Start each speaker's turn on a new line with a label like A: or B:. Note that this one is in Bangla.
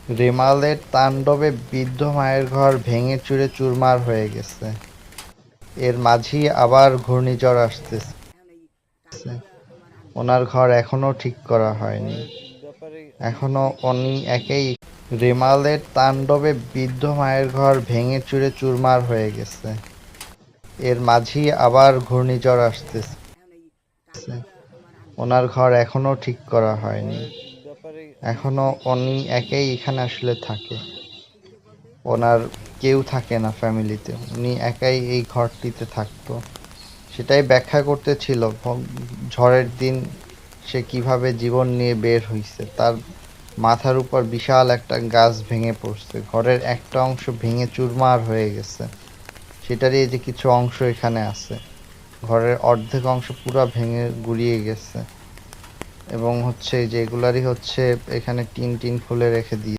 A: রেমালের তাণ্ডবে বৃদ্ধ মায়ের ঘর ভেঙে চুরে চুরমার হয়ে গেছে। এর মাঝেই আবার ঘূর্ণিঝড় আসতেছে। ওনার ঘর এখনো ঠিক করা হয়নি। এখনো উনি একাই। রেমালের তাণ্ডবে বৃদ্ধ মায়ের ঘর ভেঙে চুরে চুরমার হয়ে গেছে। এর মাঝেই আবার ঘূর্ণিঝড় আসতেছে। ওনার ঘর এখনো ঠিক করা হয়নি। এখনো উনি একাই এখানে আসলে থাকে। ওনার কেউ থাকে না ফ্যামিলিতে, উনি একাই এই ঘরটিতে থাকতো। সেটাই ব্যাখ্যা করতেছিল ঝড়ের দিন সে কিভাবে জীবন নিয়ে বের হইছে। তার মাথার উপর বিশাল একটা গাছ ভেঙে পড়ছে, ঘরের একটা অংশ ভেঙে চুরমার হয়ে গেছে। সেটারই এই যে কিছু অংশ এখানে আছে, ঘরের অর্ধেক অংশ পুরা ভেঙে গুড়িয়ে গেছে। এবং হচ্ছে যে এগুলারই হচ্ছে এখানে টিন টিন খুলে রেখে দিয়ে